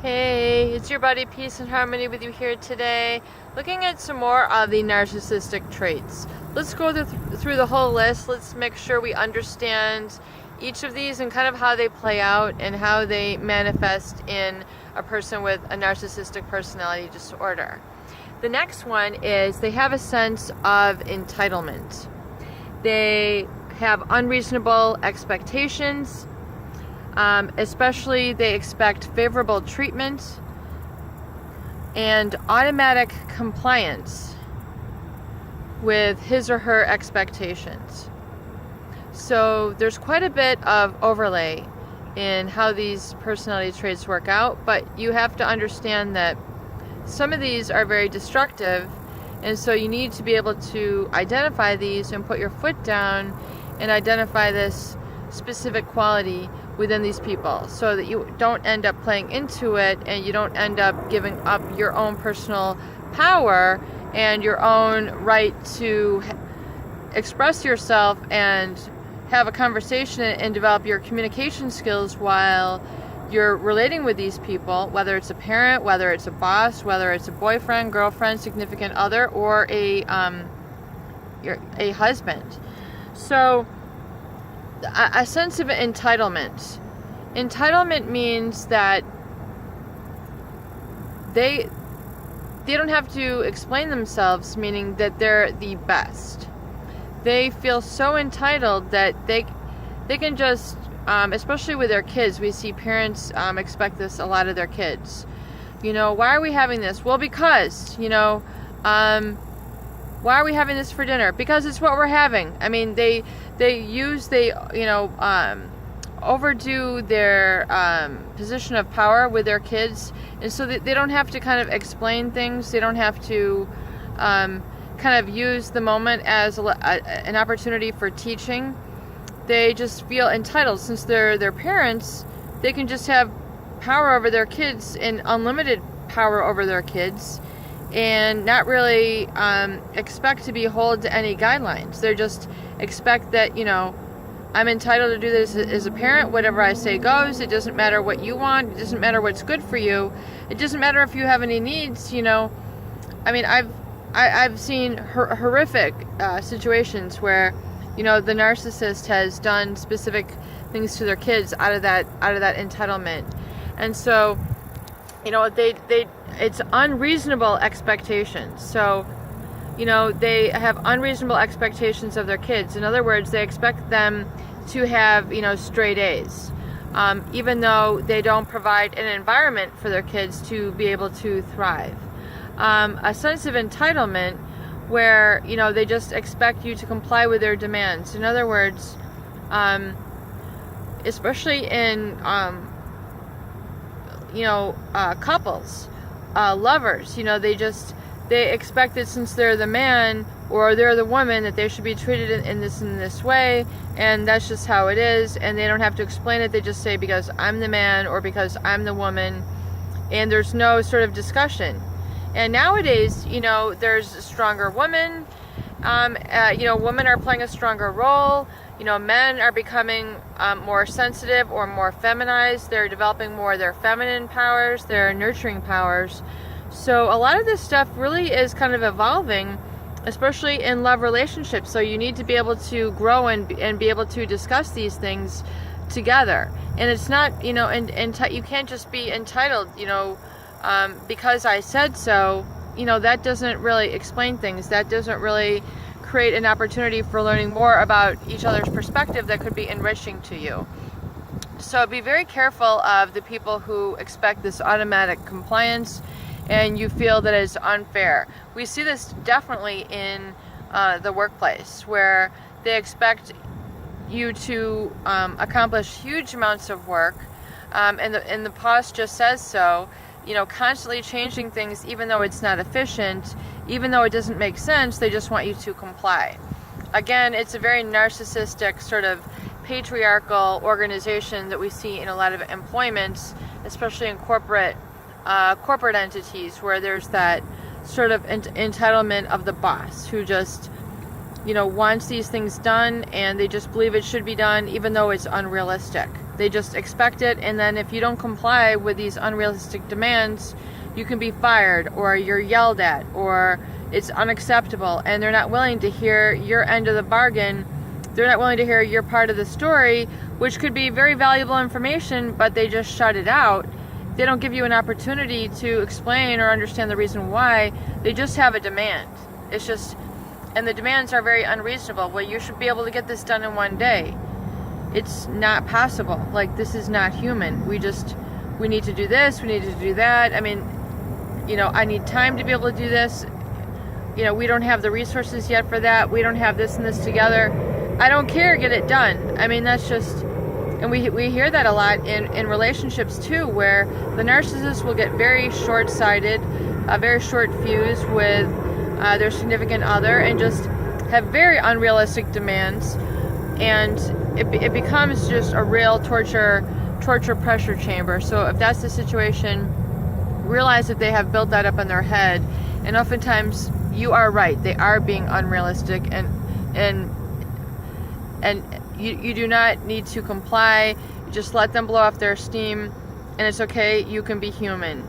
Hey, it's your buddy Peace and Harmony with you here today, looking at some more of the narcissistic traits. Let's go through the whole list. Let's make sure we understand each of these and kind of how they play out and how they manifest in a person with a narcissistic personality disorder. The next one is they have a sense of entitlement. They have unreasonable expectations. Especially they expect favorable treatment and automatic compliance with his or her expectations. So there's quite a bit of overlay in how these personality traits work out, but you have to understand that some of these are very destructive, and so you need to be able to identify these and put your foot down and identify this specific quality within these people so that you don't end up playing into it and you don't end up giving up your own personal power and your own right to express yourself and have a conversation and develop your communication skills while you're relating with these people, whether it's a parent, whether it's a boss, whether it's a boyfriend, girlfriend, significant other, or a husband. So a sense of entitlement. Entitlement means that they don't have to explain themselves, meaning that they're the best. They feel so entitled that they can just, especially with their kids, we see parents expect this a lot of their kids. You know, why are we having this? Well, because, why are we having this for dinner? Because it's what we're having. I mean, they overdo their position of power with their kids, and so they don't have to kind of explain things. They don't have to kind of use the moment as an opportunity for teaching. They just feel entitled. Since they're their parents, they can just have power over their kids and unlimited power over their kids, and not really expect to be held to any guidelines. They just expect that, I'm entitled to do this as a parent. Whatever I say goes. It doesn't matter what you want. It doesn't matter what's good for you. It doesn't matter if you have any needs. I mean, I've seen horrific situations where, the narcissist has done specific things to their kids out of that entitlement, and so, it's unreasonable expectations. So, they have unreasonable expectations of their kids. In other words, they expect them to have, straight A's, even though they don't provide an environment for their kids to be able to thrive. A sense of entitlement where, they just expect you to comply with their demands. In other words, especially in, couples, lovers, they expect that since they're the man or they're the woman, that they should be treated in this way, and that's just how it is, and they don't have to explain it. They just say, because I'm the man or because I'm the woman, and there's no sort of discussion. And nowadays, there's stronger women. Women are playing a stronger role. Men are becoming more sensitive or more feminized. They're developing more of their feminine powers, their nurturing powers. So a lot of this stuff really is kind of evolving, especially in love relationships. So you need to be able to grow and be able to discuss these things together. And it's not, you can't just be entitled, because I said so. That doesn't really explain things. That doesn't really create an opportunity for learning more about each other's perspective that could be enriching to you. So be very careful of the people who expect this automatic compliance and you feel that it's unfair. We see this definitely in the workplace, where they expect you to accomplish huge amounts of work, and the boss just says so. Constantly changing things, even though it's not efficient, even though it doesn't make sense. They just want you to comply. Again, it's a very narcissistic sort of patriarchal organization that we see in a lot of employments, especially in corporate entities, where there's that sort of entitlement of the boss who just, wants these things done, and they just believe it should be done, even though it's unrealistic. They just expect it, and then if you don't comply with these unrealistic demands, you can be fired, or you're yelled at, or it's unacceptable, and they're not willing to hear your end of the bargain. They're not willing to hear your part of the story, which could be very valuable information, but they just shut it out. They don't give you an opportunity to explain or understand the reason why. They just have a demand. It's just, and the demands are very unreasonable. Well, you should be able to get this done in one day. It's not possible. Like, this is not human. We need to do this, we need to do that. I mean, you know, I need time to be able to do this. You know, we don't have the resources yet for that. We don't have this and this together. I don't care, get it done. I mean, that's just, and we hear that a lot in relationships too, where the narcissist will get very short-sighted, very short fuse with their significant other, and just have very unrealistic demands, and it becomes just a real torture pressure chamber. So if that's the situation, realize that they have built that up in their head, and oftentimes you are right, they are being unrealistic, and you do not need to comply. You just let them blow off their steam, and it's okay. You can be human.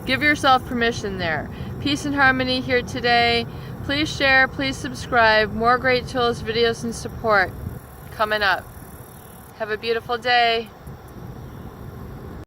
Give yourself permission there. Peace and harmony here today. Please share, please subscribe. More great tools, videos, and support coming up. Have a beautiful day.